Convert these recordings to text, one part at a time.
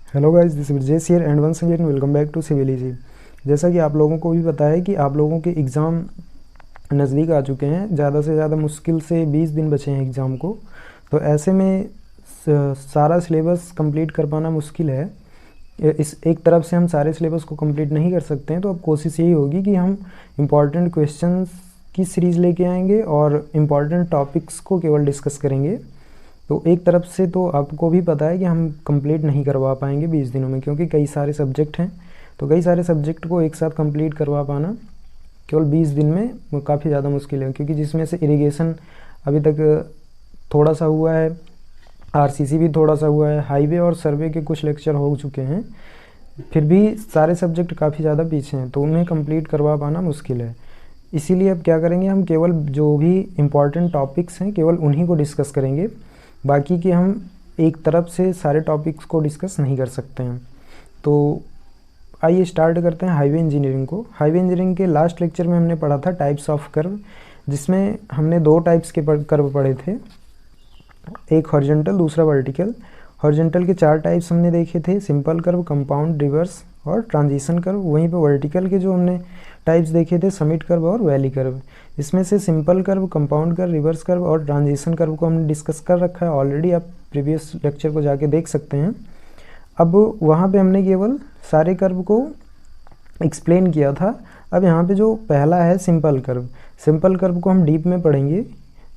Hello guys, this is Jess here and once again welcome back to Civil Easy. जैसा कि आप लोगों को भी पता है कि आप लोगों के एग्ज़ाम नज़दीक आ चुके हैं। ज़्यादा से ज़्यादा मुश्किल से 20 दिन बचे हैं एग्ज़ाम को। तो ऐसे में सारा सिलेबस कंप्लीट कर पाना मुश्किल है। इस एक तरफ से हम सारे सिलेबस को कंप्लीट नहीं कर सकते हैं, तो अब कोशिश यही होगी कि हम इम्पॉर्टेंट क्वेश्चंस की सीरीज़ लेके आएंगे और इम्पॉर्टेंट टॉपिक्स को केवल डिस्कस करेंगे। तो एक तरफ से तो आपको भी पता है कि हम कंप्लीट नहीं करवा पाएंगे 20 दिनों में, क्योंकि कई सारे सब्जेक्ट हैं। तो कई सारे सब्जेक्ट को एक साथ कंप्लीट करवा पाना केवल 20 दिन में वो काफ़ी ज़्यादा मुश्किल है, क्योंकि जिसमें से इरिगेशन अभी तक थोड़ा सा हुआ है, आरसीसी भी थोड़ा सा हुआ है, हाईवे और सर्वे के कुछ लेक्चर हो चुके हैं। फिर भी सारे सब्जेक्ट काफ़ी ज़्यादा पीछे हैं, तो उन्हें कंप्लीट करवा पाना मुश्किल है। इसीलिए अब क्या करेंगे, हम केवल जो भी इम्पॉर्टेंट टॉपिक्स हैं केवल उन्हीं को डिस्कस करेंगे। बाकी के हम एक तरफ से सारे टॉपिक्स को डिस्कस नहीं कर सकते हैं। तो आइए स्टार्ट करते हैं हाईवे इंजीनियरिंग को। हाईवे इंजीनियरिंग के लास्ट लेक्चर में हमने पढ़ा था टाइप्स ऑफ कर्व, जिसमें हमने 2 टाइप्स के कर्व पढ़े थे, एक हॉरिजॉन्टल दूसरा वर्टिकल। हॉरिजॉन्टल के 4 टाइप्स हमने देखे थे, सिंपल कर्व, कंपाउंड, रिवर्स और ट्रांजिशन कर्व। वहीं पर वर्टिकल के जो हमने टाइप्स देखे थे, समिट कर्व और वैली कर्व। इसमें से simple curve, compound curve, reverse curve और ट्रांजिशन कर्व को हमने डिस्कस कर रखा है ऑलरेडी, आप प्रीवियस लेक्चर को जाके देख सकते हैं। अब वहाँ पे हमने केवल सारे कर्व को एक्सप्लेन किया था। अब यहाँ पे जो पहला है सिंपल कर्व, सिंपल कर्व को हम डीप में पढ़ेंगे,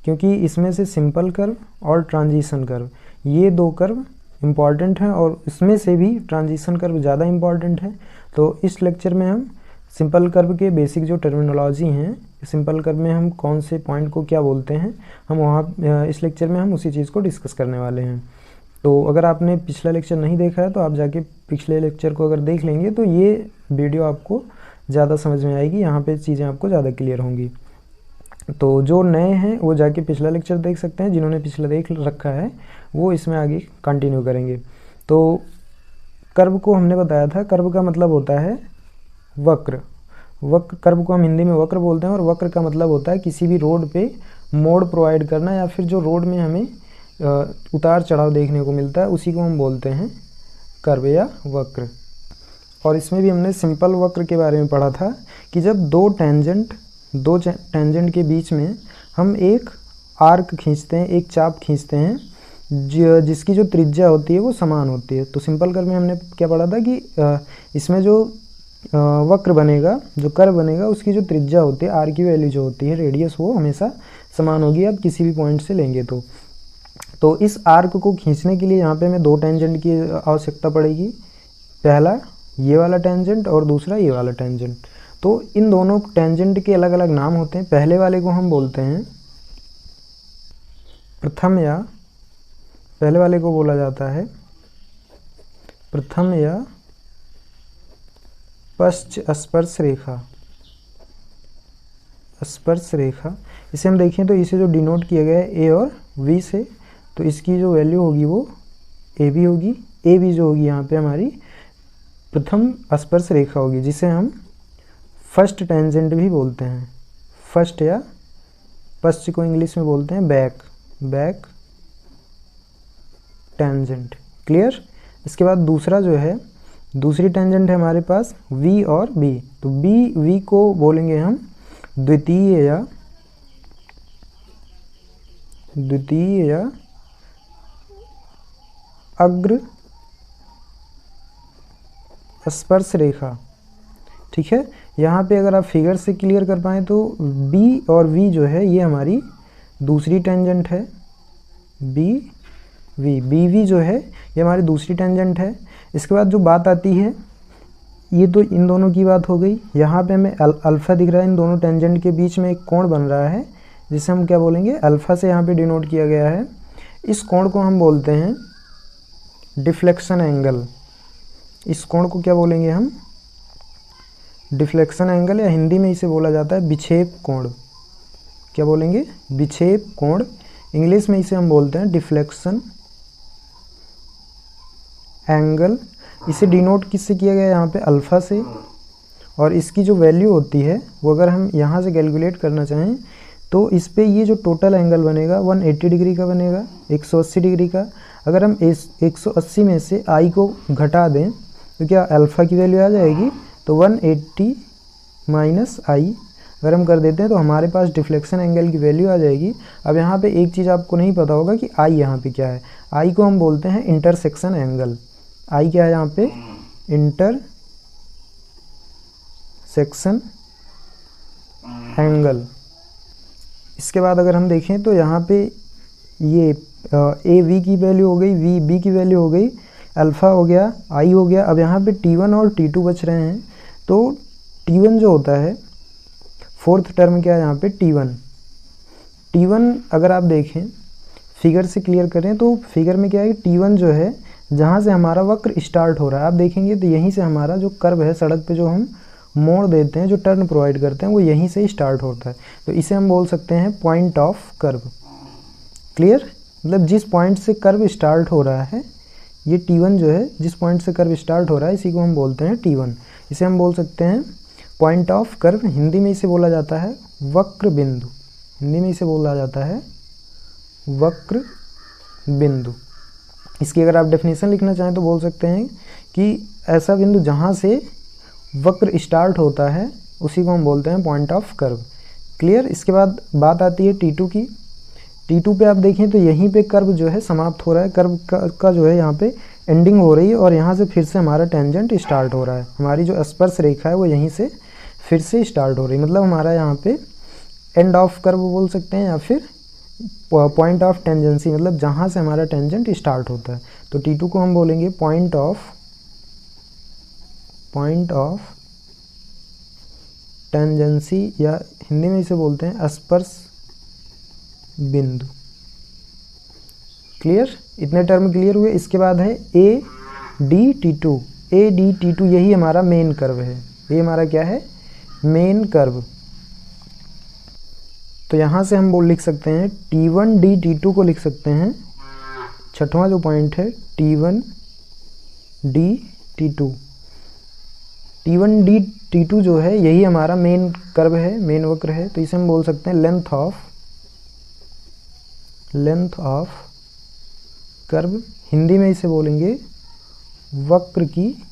क्योंकि इसमें से सिंपल कर्व और ट्रांजिशन कर्व ये 2 कर्व इम्पॉर्टेंट हैं, और इसमें से भी ट्रांजिशन कर्व ज़्यादा इम्पॉर्टेंट है। तो इस लेक्चर में हम सिंपल कर्व के बेसिक जो टर्मिनोलॉजी हैं, सिंपल कर्व में हम कौन से पॉइंट को क्या बोलते हैं, हम वहाँ इस लेक्चर में हम उसी चीज़ को डिस्कस करने वाले हैं। तो अगर आपने पिछला लेक्चर नहीं देखा है तो आप जाके पिछले लेक्चर को अगर देख लेंगे तो ये वीडियो आपको ज़्यादा समझ में आएगी, यहाँ पे चीज़ें आपको ज़्यादा क्लियर होंगी। तो जो नए हैं वो जाके पिछला लेक्चर देख सकते हैं, जिन्होंने पिछला देख रखा है वो इसमें आगे कंटिन्यू करेंगे। तो कर्व को हमने बताया था, कर्व का मतलब होता है वक्र। वक्र कर्व को हम हिंदी में वक्र बोलते हैं, और वक्र का मतलब होता है किसी भी रोड पे मोड़ प्रोवाइड करना, या फिर जो रोड में हमें उतार चढ़ाव देखने को मिलता है उसी को हम बोलते हैं कर्व या वक्र। और इसमें भी हमने सिंपल वक्र के बारे में पढ़ा था कि जब दो टेंजेंट के बीच में हम एक आर्क खींचते हैं, एक चाप खींचते हैं, जिसकी जो त्रिज्या होती है वो समान होती है। तो सिंपल कर्व में हमने क्या पढ़ा था कि इसमें जो वक्र बनेगा, जो कर्व बनेगा, उसकी जो त्रिज्या होती है, आर की वैल्यू जो होती है, रेडियस, वो हमेशा समान होगी आप किसी भी पॉइंट से लेंगे तो इस आर्क को खींचने के लिए यहाँ पे हमें 2 टेंजेंट की आवश्यकता पड़ेगी। पहला ये वाला टेंजेंट और दूसरा ये वाला टेंजेंट। तो इन दोनों टेंजेंट के अलग अलग नाम होते हैं। पहले वाले को हम बोलते हैं प्रथम, या पहले वाले को बोला जाता है प्रथम या पश्च स्पर्श रेखा। स्पर्श रेखा इसे हम देखें तो इसे जो डिनोट किया गया है ए और वी से, तो इसकी जो वैल्यू होगी वो ए बी होगी। ए बी जो होगी यहाँ पे हमारी प्रथम स्पर्श रेखा होगी, जिसे हम फर्स्ट टेंजेंट भी बोलते हैं। फर्स्ट या पश्च को इंग्लिश में बोलते हैं बैक टेंजेंट। क्लियर। इसके बाद दूसरा जो है, दूसरी टेंजेंट है हमारे पास V और B। तो V को बोलेंगे हम द्वितीय या अग्र स्पर्श रेखा। ठीक है, यहाँ पे अगर आप फिगर से क्लियर कर पाएँ तो B और V जो है ये हमारी दूसरी टेंजेंट है। BV जो है ये हमारी दूसरी टेंजेंट है। इसके बाद जो बात आती है, ये तो इन दोनों की बात हो गई। यहाँ पे हमें अल्फ़ा दिख रहा है, इन दोनों टेंजेंट के बीच में एक कोण बन रहा है, जिसे हम क्या बोलेंगे, अल्फ़ा से यहाँ पे डिनोट किया गया है। इस कोण को हम बोलते हैं डिफ्लेक्शन एंगल। इस कोण को क्या बोलेंगे हम, डिफ्लेक्शन एंगल, या हिंदी में इसे बोला जाता है विक्षेप कोण। क्या बोलेंगे, विक्षेप कोण। इंग्लिश में इसे हम बोलते हैं डिफ्लेक्शन एंगल। इसे डिनोट किससे किया गया है, यहाँ पे अल्फ़ा से। और इसकी जो वैल्यू होती है वो अगर हम यहाँ से कैलकुलेट करना चाहें तो इस पे ये जो टोटल एंगल बनेगा 180 डिग्री का बनेगा, 180 डिग्री का। अगर हम इस 180 में से आई को घटा दें तो क्या अल्फ़ा की वैल्यू आ जाएगी, तो 180 माइनस आई अगर हम कर देते हैं तो हमारे पास डिफ्लेक्शन एंगल की वैल्यू आ जाएगी। अब यहाँ पे एक चीज़ आपको नहीं पता होगा कि आई यहाँ पे क्या है। आई को हम बोलते हैं इंटरसेक्शन एंगल। आई क्या है यहाँ पे, इंटरसेक्शन एंगल। इसके बाद अगर हम देखें तो यहाँ पे ये ए वी की वैल्यू हो गई, वी बी की वैल्यू हो गई, अल्फ़ा हो गया, आई हो गया। अब यहाँ पे T1 और T2 बच रहे हैं। तो T1 जो होता है, फोर्थ टर्म क्या है यहाँ पे, T1 अगर आप देखें फिगर से क्लियर करें तो फिगर में क्या है कि T1 जो है जहाँ से हमारा वक्र स्टार्ट हो रहा है, आप देखेंगे तो यहीं से हमारा जो कर्व है, सड़क पे जो हम मोड़ देते हैं, जो टर्न प्रोवाइड करते हैं, वो यहीं से स्टार्ट होता है। तो इसे हम बोल सकते हैं पॉइंट ऑफ कर्व। क्लियर, मतलब जिस पॉइंट से कर्व स्टार्ट हो रहा है, ये T1 जो है जिस पॉइंट से कर्व स्टार्ट हो रहा है, इसी को हम बोलते हैं T1। इसे हम बोल सकते हैं पॉइंट ऑफ कर्व। हिंदी में इसे बोला जाता है वक्र बिंदु। हिंदी में इसे बोला जाता है वक्र बिंदु। इसकी अगर आप डेफिनेशन लिखना चाहें तो बोल सकते हैं कि ऐसा बिंदु जहाँ से वक्र स्टार्ट होता है, उसी को हम बोलते हैं पॉइंट ऑफ कर्व। क्लियर। इसके बाद बात आती है T2 की। T2 पे आप देखें तो यहीं पे कर्व जो है समाप्त हो रहा है, कर्व का जो है यहाँ पे एंडिंग हो रही है, और यहाँ से फिर से हमारा टेंजेंट स्टार्ट हो रहा है। हमारी जो स्पर्श रेखा है वो यहीं से फिर से स्टार्ट हो रही है, मतलब हमारा यहाँ पे एंड ऑफ कर्व बोल सकते हैं, या फिर पॉइंट ऑफ टेंजेंसी, मतलब जहाँ से हमारा टेंजेंट स्टार्ट होता है। तो T2 को हम बोलेंगे पॉइंट ऑफ टेंजेंसी, या हिंदी में इसे बोलते हैं स्पर्श बिंदु। क्लियर, इतने टर्म क्लियर हुए। इसके बाद है ADT2। ADT2 यही हमारा मेन कर्व है। ये हमारा क्या है, मेन कर्व। तो यहाँ से हम लिख सकते हैं T1D को लिख सकते हैं, छठवां जो पॉइंट है T1D T1D जो है यही हमारा मेन कर्व है, मेन वक्र है। तो इसे हम बोल सकते हैं लेंथ ऑफ कर्व। हिंदी में इसे बोलेंगे वक्र की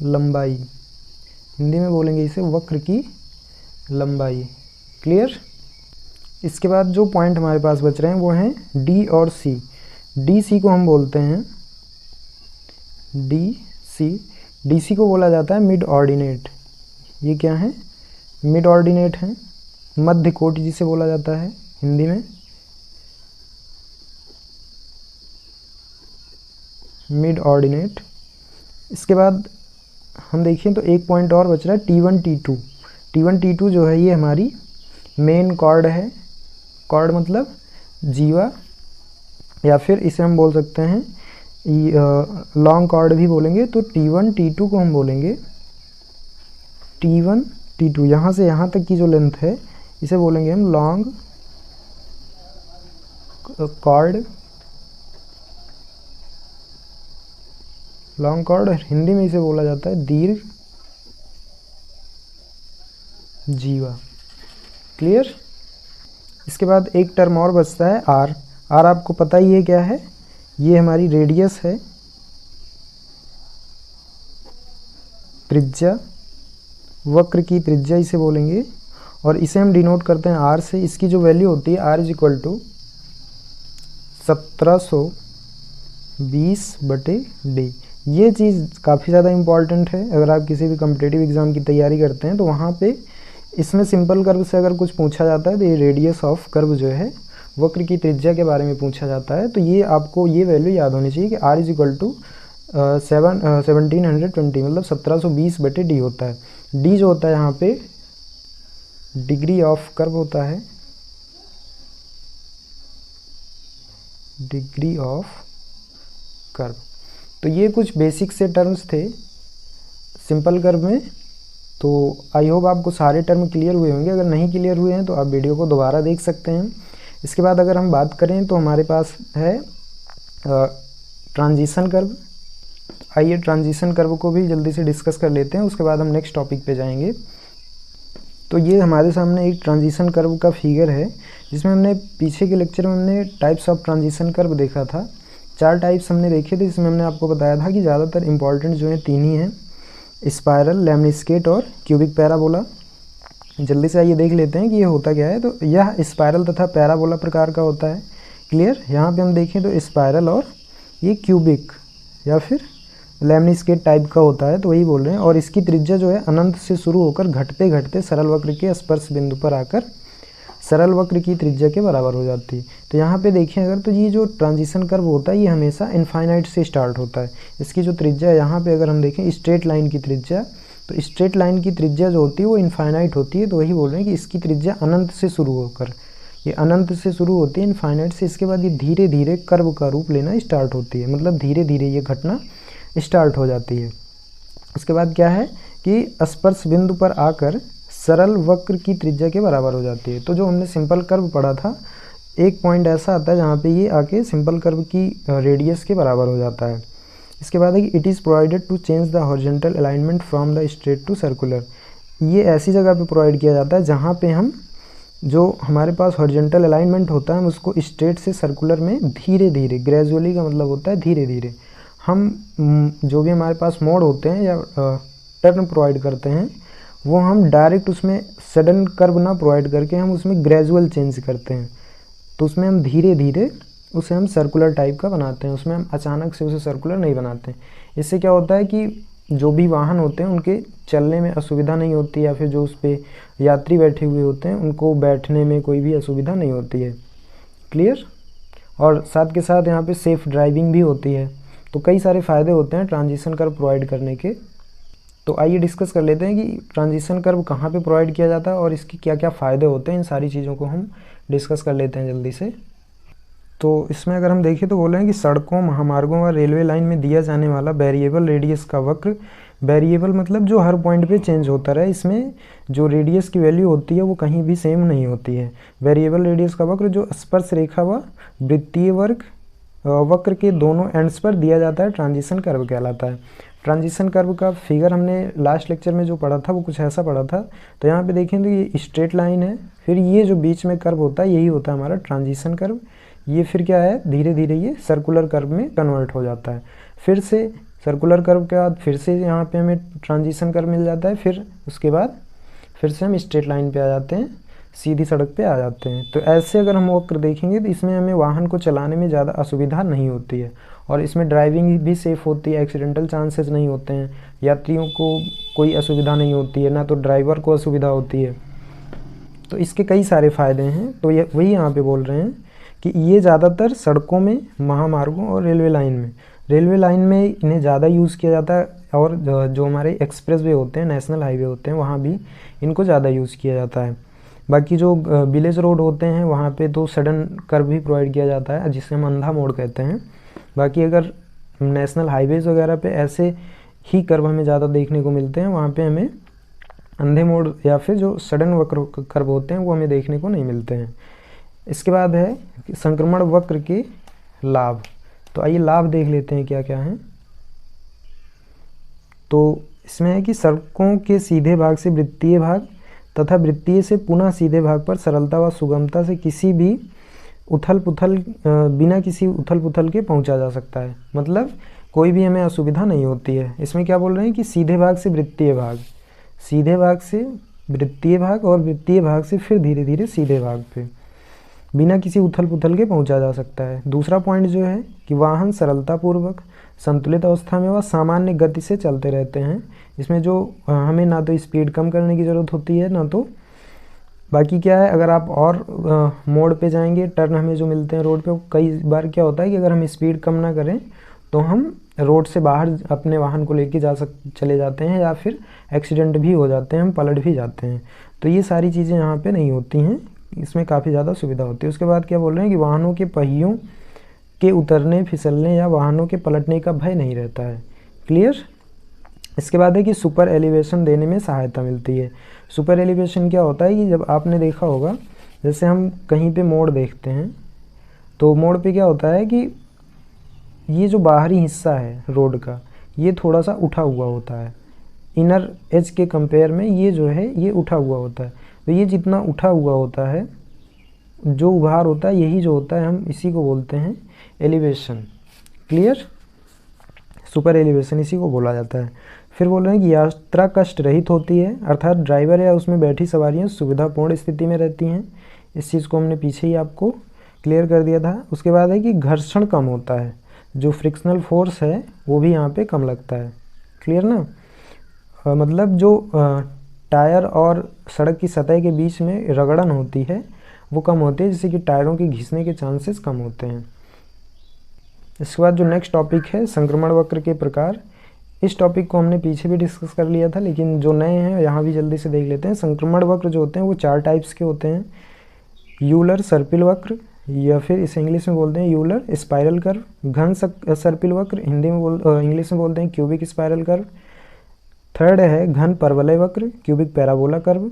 लंबाई। हिंदी में बोलेंगे इसे वक्र की लंबाई। क्लियर। इसके बाद जो पॉइंट हमारे पास बच रहे हैं वो हैं D और C। DC को हम बोलते हैं DC को बोला जाता है मिड ऑर्डिनेट। ये क्या है, मिड ऑर्डिनेट है, मध्य कोटि जिसे बोला जाता है हिंदी में, मिड ऑर्डिनेट। इसके बाद हम देखें तो एक पॉइंट और बच रहा है T1T2 जो है ये हमारी मेन कॉर्ड है। कॉर्ड मतलब जीवा, या फिर इसे हम बोल सकते हैं लॉन्ग कॉर्ड भी बोलेंगे। तो T1T2 को हम बोलेंगे T1T2, यहाँ से यहाँ तक की जो लेंथ है इसे बोलेंगे हम लॉन्ग कॉर्ड। लॉन्ग कॉर्ड, और हिंदी में इसे बोला जाता है दीर्घ जीवा। क्लियर। इसके बाद एक टर्म और बचता है R। आपको पता ही है क्या है, ये हमारी रेडियस है, त्रिज्या, वक्र की त्रिज्या इसे बोलेंगे, और इसे हम डिनोट करते हैं R से। इसकी जो वैल्यू होती है R = 1720/d। ये चीज़ काफ़ी ज़्यादा इम्पॉर्टेंट है। अगर आप किसी भी कॉम्पिटिटिव एग्ज़ाम की तैयारी करते हैं तो वहाँ पे इसमें सिंपल कर्व से अगर कुछ पूछा जाता है तो ये रेडियस ऑफ कर्व जो है, वक्र की त्रिज्या के बारे में पूछा जाता है। तो ये आपको ये वैल्यू याद होनी चाहिए कि R = 1720, मतलब 1720/d होता है। D जो होता है यहाँ पे डिग्री ऑफ कर्व होता है, डिग्री ऑफ कर्व। तो ये कुछ बेसिक से टर्म्स थे सिंपल कर्व में। तो आई होप आपको सारे टर्म क्लियर हुए होंगे। अगर नहीं क्लियर हुए हैं तो आप वीडियो को दोबारा देख सकते हैं। इसके बाद अगर हम बात करें तो हमारे पास है ट्रांजिशन कर्व। आइए ट्रांजिशन कर्व को भी जल्दी से डिस्कस कर लेते हैं, उसके बाद हम नेक्स्ट टॉपिक पे जाएंगे। तो ये हमारे सामने एक ट्रांजिशन कर्व का फिगर है, जिसमें हमने पीछे के लेक्चर में हमने टाइप्स ऑफ ट्रांजिशन कर्व देखा था। 4 टाइप्स हमने देखे थे, जिसमें हमने आपको बताया था कि ज़्यादातर इंपॉर्टेंट जो है 3 ही हैं, स्पायरल, लेमनिस्केट और क्यूबिक पैराबोला। जल्दी से आइए देख लेते हैं कि ये होता क्या है। तो यह स्पायरल तथा पैराबोला प्रकार का होता है। क्लियर। यहाँ पे हम देखें तो स्पायरल और ये क्यूबिक या फिर लेमनिस्केट टाइप का होता है, तो वही बोल रहे हैं। और इसकी त्रिज्या जो है अनंत से शुरू होकर घटते घटते सरल वक्र के स्पर्श बिंदु पर आकर सरल वक्र की त्रिज्या के बराबर हो जाती है। तो यहाँ पे देखें अगर, तो ये जो ट्रांजिशन कर्व होता है ये हमेशा इनफाइनाइट से स्टार्ट होता है। इसकी जो त्रिज्या है यहाँ पे अगर हम देखें स्ट्रेट लाइन की त्रिज्या, तो स्ट्रेट लाइन की त्रिज्या जो होती है वो इनफाइनाइट होती है। तो वही बोल रहे हैं कि इसकी त्रिज्या अनंत से शुरू होकर, ये अनंत से शुरू होती है इनफाइनाइट से, इसके बाद ये धीरे धीरे कर्व का रूप लेना स्टार्ट होती है, मतलब धीरे धीरे ये घटना स्टार्ट हो जाती है। उसके बाद क्या है कि स्पर्श बिंदु पर आकर सरल वक्र की त्रिज्या के बराबर हो जाती है। तो जो हमने सिंपल कर्व पढ़ा था, एक पॉइंट ऐसा आता है जहाँ पे ये आके सिंपल कर्व की रेडियस के बराबर हो जाता है। इसके बाद है कि it is provided to change the horizontal alignment from the straight to circular. ये ऐसी जगह पे प्रोवाइड किया जाता है जहाँ पे हम जो हमारे पास हॉरिजॉन्टल अलाइनमेंट होता है हम उसको स्ट्रेट से सर्कुलर में धीरे धीरे, ग्रेजुअली का मतलब होता है धीरे धीरे, हम जो भी हमारे पास मोड होते हैं या टर्न प्रोवाइड करते हैं वो हम डायरेक्ट उसमें सडन कर्व ना प्रोवाइड करके हम उसमें ग्रेजुअल चेंज करते हैं। तो उसमें हम धीरे धीरे उसे हम सर्कुलर टाइप का बनाते हैं, उसमें हम अचानक से उसे सर्कुलर नहीं बनाते। इससे क्या होता है कि जो भी वाहन होते हैं उनके चलने में असुविधा नहीं होती, या फिर जो उस पर यात्री बैठे हुए होते हैं उनको बैठने में कोई भी असुविधा नहीं होती है। क्लियर। और साथ के साथ यहाँ पे सेफ़ ड्राइविंग भी होती है। तो कई सारे फ़ायदे होते हैं ट्रांजिशन कर्व प्रोवाइड करने के। तो आइए डिस्कस कर लेते हैं कि ट्रांजिशन कर्व कहाँ पे प्रोवाइड किया जाता है और इसके क्या क्या फ़ायदे होते हैं। इन सारी चीज़ों को हम डिस्कस कर लेते हैं जल्दी से। तो इसमें अगर हम देखें तो बोल रहे हैं कि सड़कों, महामार्गों व रेलवे लाइन में दिया जाने वाला वेरिएबल रेडियस का वक्र, वेरिएबल मतलब जो हर पॉइंट पे चेंज होता रहे, इसमें जो रेडियस की वैल्यू होती है वो कहीं भी सेम नहीं होती है। वेरिएबल रेडियस का वक्र जो स्पर्श रेखा व वृत्तीय वक्र के दोनों एंड्स पर दिया जाता है, ट्रांजिशन कर्व कहलाता है। ट्रांजिशन कर्व का फिगर हमने लास्ट लेक्चर में जो पढ़ा था वो कुछ ऐसा पढ़ा था। तो यहाँ पे देखें तो ये स्ट्रेट लाइन है, फिर ये जो बीच में कर्व होता है यही होता है हमारा ट्रांजिशन कर्व। ये फिर क्या है, धीरे धीरे ये सर्कुलर कर्व में कन्वर्ट हो जाता है। फिर से सर्कुलर कर्व के बाद फिर से यहाँ पे हमें ट्रांजिशन कर्व मिल जाता है, फिर उसके बाद फिर से हम स्ट्रेट लाइन पे आ जाते हैं, सीधी सड़क पे आ जाते हैं। तो ऐसे अगर हम वक्र देखेंगे तो इसमें हमें वाहन को चलाने में ज़्यादा असुविधा नहीं होती है और इसमें ड्राइविंग भी सेफ़ होती है, एक्सीडेंटल चांसेस नहीं होते हैं, यात्रियों को कोई असुविधा नहीं होती है, ना तो ड्राइवर को असुविधा होती है। तो इसके कई सारे फ़ायदे हैं। तो ये वही यहाँ पे बोल रहे हैं कि ये ज़्यादातर सड़कों में, महामार्गों और रेलवे लाइन में इन्हें ज़्यादा यूज़ किया जाता है, और जो हमारे एक्सप्रेस वे होते हैं, नेशनल हाईवे होते हैं, वहाँ भी इनको ज़्यादा यूज़ किया जाता है। बाकी जो विलेज रोड होते हैं वहाँ पे तो सडन कर्व भी प्रोवाइड किया जाता है, जिसे हम अंधा मोड़ कहते हैं। बाकी अगर नेशनल हाईवेज़ वगैरह पे ऐसे ही कर्व हमें ज़्यादा देखने को मिलते हैं, वहाँ पे हमें अंधे मोड़ या फिर जो सडन वक्र कर्व होते हैं वो हमें देखने को नहीं मिलते हैं। इसके बाद है संक्रमण वक्र के लाभ। तो आइए लाभ देख लेते हैं क्या क्या हैं। तो इसमें है कि सड़कों के सीधे भाग से वृत्तीय भाग तथा वृत्तीय से पुनः सीधे भाग पर सरलता व सुगमता से किसी भी बिना किसी उथल पुथल के पहुंचा जा सकता है, मतलब कोई भी हमें असुविधा नहीं होती है। इसमें क्या बोल रहे हैं कि सीधे भाग से वृत्तीय भाग, सीधे भाग से वृत्तीय भाग और वृत्तीय भाग से फिर धीरे धीरे सीधे भाग पे बिना किसी उथल पुथल के पहुंचा जा सकता है। दूसरा पॉइंट जो है कि वाहन सरलतापूर्वक संतुलित अवस्था में व सामान्य गति से चलते रहते हैं। इसमें जो हमें ना तो स्पीड कम करने की ज़रूरत होती है, ना तो बाकी क्या है, अगर आप और मोड़ पे जाएंगे, टर्न हमें जो मिलते हैं रोड पे, कई बार क्या होता है कि अगर हम स्पीड कम ना करें तो हम रोड से बाहर अपने वाहन को लेके चले जाते हैं, या फिर एक्सीडेंट भी हो जाते हैं, हम पलट भी जाते हैं। तो ये सारी चीज़ें यहाँ पे नहीं होती हैं, इसमें काफ़ी ज़्यादा सुविधा होती है। उसके बाद क्या बोल रहे हैं कि वाहनों के पहियों के उतरने, फिसलने या वाहनों के पलटने का भय नहीं रहता है। क्लियर। इसके बाद है कि सुपर एलिवेशन देने में सहायता मिलती है। सुपर एलिवेशन क्या होता है कि जब आपने देखा होगा, जैसे हम कहीं पे मोड़ देखते हैं तो मोड़ पे क्या होता है कि ये जो बाहरी हिस्सा है रोड का, ये थोड़ा सा उठा हुआ होता है, इनर एज के कंपेयर में ये जो है ये उठा हुआ होता है। तो ये जितना उठा हुआ होता है, जो उभार होता है, यही जो होता है हम इसी को बोलते हैं एलिवेशन। क्लियर? सुपर एलिवेशन इसी को बोला जाता है। फिर बोल रहे हैं कि यात्रा कष्ट रहित होती है, अर्थात ड्राइवर या उसमें बैठी सवारियां सुविधापूर्ण स्थिति में रहती हैं। इस चीज़ को हमने पीछे ही आपको क्लियर कर दिया था। उसके बाद है कि घर्षण कम होता है, जो फ्रिक्शनल फोर्स है वो भी यहाँ पे कम लगता है। क्लियर ना? मतलब जो टायर और सड़क की सतह के बीच में रगड़न होती है वो कम होती है, जिससे कि टायरों के घिसने के चांसेस कम होते हैं। इसके बाद जो नेक्स्ट टॉपिक है संक्रमण वक्र के प्रकार। इस टॉपिक को हमने पीछे भी डिस्कस कर लिया था, लेकिन जो नए हैं यहाँ भी जल्दी से देख लेते हैं। संक्रमण वक्र जो होते हैं वो 4 टाइप्स के होते हैं। यूलर सर्पिल वक्र, या फिर इसे इंग्लिश में बोलते हैं यूलर स्पाइरल कर्व। घन सर्पिल वक्र, हिंदी में इंग्लिश में बोलते हैं क्यूबिक स्पाइरल कर्व। थर्ड है घन परवलय वक्र, क्यूबिक पैराबोला कर्व।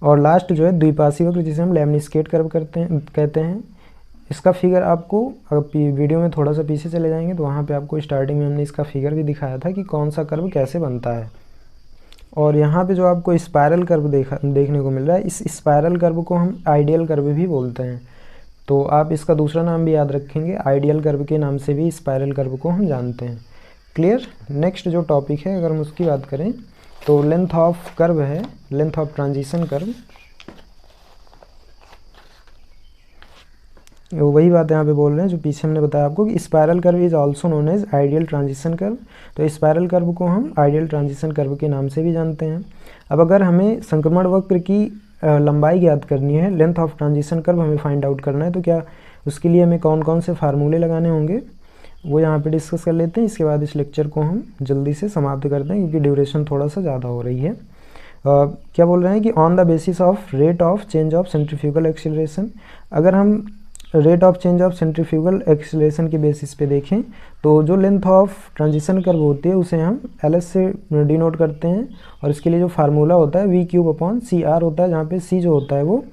और लास्ट जो है द्विपाशी वक्र, जिसे हम लेमनिस्केट कर्व कहते हैं। इसका फिगर आपको, अगर वीडियो में थोड़ा सा पीछे चले जाएंगे तो वहाँ पे आपको स्टार्टिंग में हमने इसका फिगर भी दिखाया था कि कौन सा कर्व कैसे बनता है। और यहाँ पे जो आपको स्पाइरल कर्व देखने को मिल रहा है, इस स्पाइरल कर्व को हम आइडियल कर्व भी बोलते हैं। तो आप इसका दूसरा नाम भी याद रखेंगे, आइडियल कर्व के नाम से भी स्पाइरल कर्व को हम जानते हैं। क्लियर? नेक्स्ट जो टॉपिक है, अगर हम उसकी बात करें तो लेंथ ऑफ कर्व है, लेंथ ऑफ ट्रांजिशन कर्व। वही बात यहाँ पे बोल रहे हैं जो पीछे हमने बताया आपको कि spiral curve is also known as ideal transition curve. तो स्पाइरल कर्व को हम आइडियल ट्रांजिशन कर्व के नाम से भी जानते हैं। अब अगर हमें संक्रमण वक्र की लंबाई ज्ञात करनी है, लेंथ ऑफ ट्रांजिशन कर्व हमें फाइंड आउट करना है, तो क्या उसके लिए हमें कौन कौन से फार्मूले लगाने होंगे वो यहाँ पे डिस्कस कर लेते हैं। इसके बाद इस लेक्चर को हम जल्दी से समाप्त करते हैं क्योंकि ड्यूरेशन थोड़ा सा ज़्यादा हो रही है। क्या बोल रहे हैं कि on the basis of rate of change of centrifugal acceleration. अगर हम rate of change of centrifugal acceleration के बेसिस पे देखें तो जो लेंथ ऑफ ट्रांजिशन कर्व होती है उसे हम एल एस से डिनोट करते हैं। और इसके लिए जो फार्मूला होता है V³/CR होता है, जहाँ पे C जो होता है वो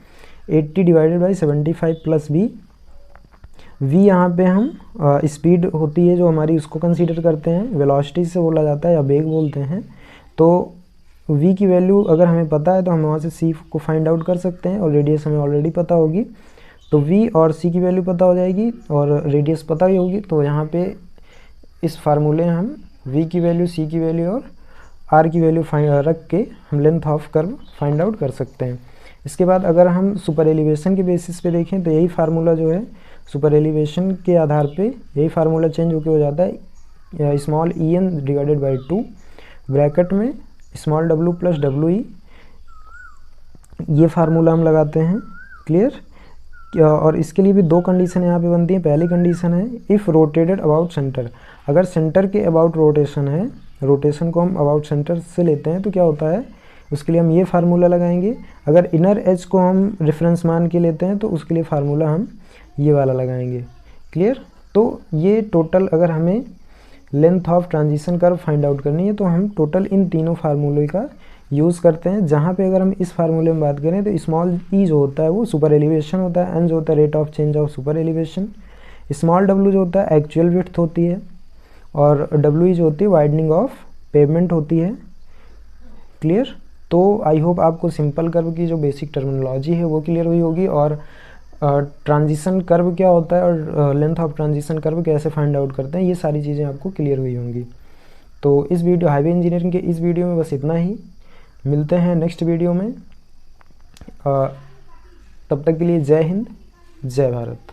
80/75 + V। V यहाँ पे हम स्पीड होती है जो हमारी, उसको कंसीडर करते हैं। वेलोसिटी से बोला जाता है या वेग बोलते हैं। तो V की वैल्यू अगर हमें पता है तो हम वहाँ से C को फाइंड आउट कर सकते हैं, और रेडियस हमें ऑलरेडी पता होगी। तो V और C की वैल्यू पता हो जाएगी और रेडियस पता ही होगी। तो यहाँ पे इस फार्मूले हम V की वैल्यू, C की वैल्यू और R की वैल्यू रख के हम length of curve find out कर सकते हैं। इसके बाद अगर हम सुपर एलिवेशन के बेसिस पे देखें तो यही फार्मूला जो है सुपर एलिवेशन के आधार पे यही फार्मूला चेंज होकर हो जाता है, स्मॉल en/2 ब्रैकेट में स्मॉल w + we, ये फार्मूला हम लगाते हैं। क्लियर? और इसके लिए भी 2 कंडीशन यहाँ पे बनती हैं। पहली कंडीशन है इफ़ रोटेटेड अबाउट सेंटर। अगर सेंटर के अबाउट रोटेशन है, रोटेशन को हम अबाउट सेंटर से लेते हैं तो क्या होता है, उसके लिए हम ये फार्मूला लगाएंगे। अगर इनर एज को हम रेफरेंस मान के लेते हैं तो उसके लिए फार्मूला हम ये वाला लगाएंगे। क्लियर? तो ये टोटल, अगर हमें length of transition curve find out करनी है तो हम टोटल इन तीनों फार्मूले का यूज़ करते हैं। जहाँ पे अगर हम इस फार्मूले में बात करें तो स्मॉल ई जो होता है वो सुपर एलिवेशन होता है, एन जो होता है rate of change of super elevation, small W जो होता है एक्चुअल विड्थ होती है, और डब्ल्यू ई जो होती है वाइडनिंग ऑफ पेवमेंट होती है। क्लियर? तो आई होप आपको सिंपल कर्व की जो बेसिक टर्मिनोलॉजी है वो क्लियर हुई होगी, और ट्रांजिशन कर्व क्या होता है और लेंथ ऑफ ट्रांजिशन कर्व कैसे फाइंड आउट करते हैं, ये सारी चीज़ें आपको क्लियर हुई होंगी। तो इस वीडियो हाईवे इंजीनियरिंग के इस वीडियो में बस इतना ही। मिलते हैं नेक्स्ट वीडियो में। तब तक के लिए जय हिंद, जय भारत।